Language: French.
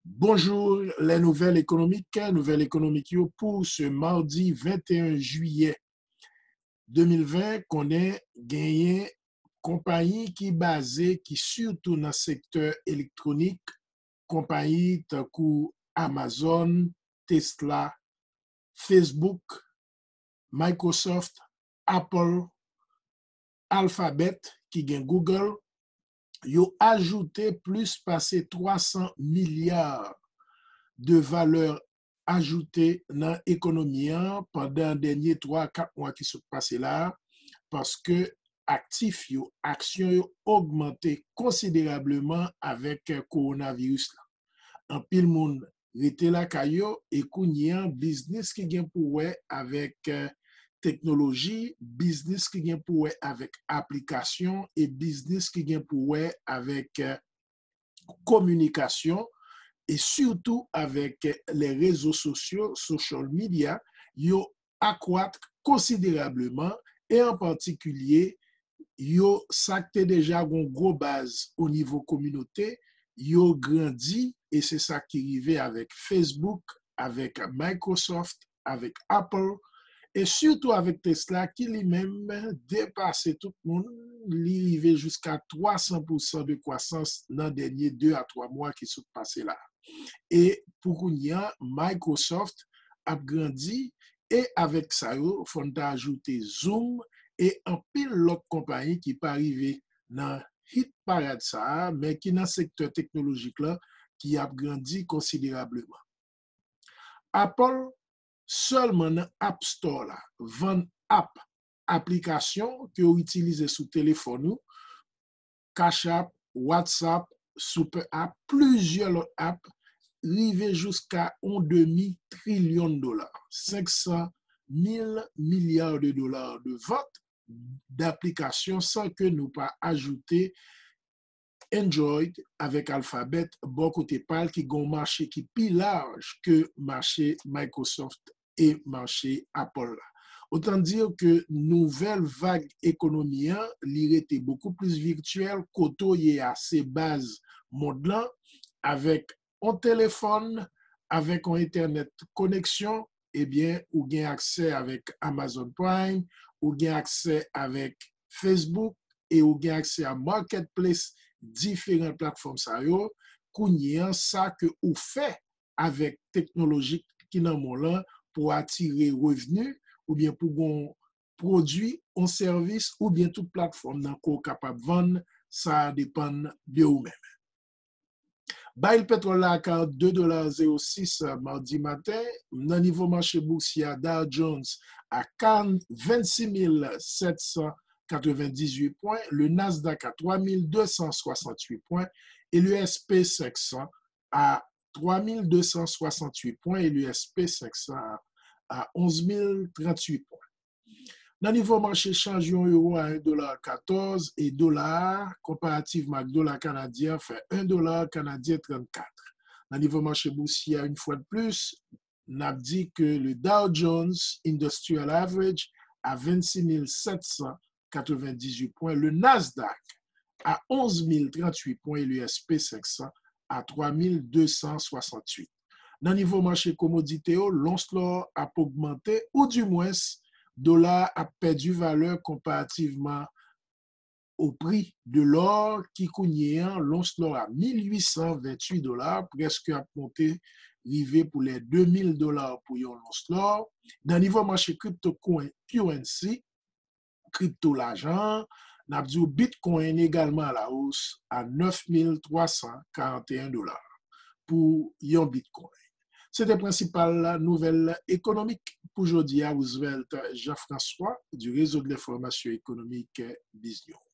Bonjour, les nouvelles économiques yo, pour ce mardi 21 juillet 2020, qu'on est gagné compagnie qui basée qui surtout dans le secteur électronique, compagnie comme Amazon, Tesla, Facebook, Microsoft, Apple, Alphabet, qui gagne Google, yo ajouté plus passé 300 milliards de valeur ajoutée dans l'économie pendant les derniers 3-4 mois qui sont passés là, parce que actifs yo, actions yo augmenté considérablement avec le coronavirus là. En pile monde rete la kayo et kounyen business qui gen pour avec technologie, business qui gen pour avec application et business qui gen pour avec communication et surtout avec les réseaux sociaux, social media, yo accroître considérablement et en particulier yo sakte déjà une grosse base au niveau communauté, yo grandi et c'est ça qui arrivait avec Facebook, avec Microsoft, avec Apple et surtout avec Tesla qui lui-même dépassait tout le monde, arrivé jusqu'à 300% de croissance dans les derniers 2 à 3 mois qui sont passés là. Et pour qu'on y a, Microsoft a grandi et avec ça, il faut ajouter Zoom et un pile l'autre compagnie qui pas arrivé dans hit parade ça, mais qui dans le secteur technologique là, qui a grandi considérablement. Apple, seulement dans App Store là, vend application que vous utilisez sur téléphone, Cash App, WhatsApp, Super App, plusieurs autres apps, rivé jusqu'à un demi-trillion de dollars, 500 000 milliards de dollars de vente d'applications sans que nous pas ajouter Android avec Alphabet, bon côté pal qui gon marché qui plus large que marché Microsoft et marché Apple. Autant dire que nouvelle vague économique était beaucoup plus virtuelle qu'auto y a ses bases monde là avec un téléphone, avec un internet connexion, eh bien, ou gain accès avec Amazon Prime, ou gain accès avec Facebook et ou gain accès à Marketplace, différentes plateformes ça yo, kounyen ça que ou fait avec technologie qui nan mon là pour attirer revenus ou bien pour un produit, un service ou bien toute plateforme nan ko capable vendre, ça dépend de ou même. Baril pétrole à 2,06 $ mardi matin. Dans le niveau marché boursier, Dow Jones à 26 798 points, le Nasdaq à 3268 points et le SP500 à 3268 points et le SP500 à 11 038 points. Dans le niveau marché change euro à 1,14 $ et dollar comparativement avec dollar canadien fait 1 $ canadien 34. Dans le niveau marché boursier, une fois de plus, on a dit que le Dow Jones Industrial Average à 26 798 points, le Nasdaq à 11 038 points et le SP500 à 3 268. Dans le niveau marché commodité, l'once l'or a augmenté ou du moins dollar a perdu valeur comparativement au prix de l'or qui coûtait l'once l'or à 1828 $, presque à monter rivé pour les 2000 $ pour l'once l'or. Dans le niveau marché cryptocurrency, crypto l'argent, n'a dit Bitcoin également à la hausse à 9 341 $ pour un Bitcoin. C'était la principale nouvelle économique pour aujourd'hui à Roosevelt Jean-François du réseau de l'information économique BizNews.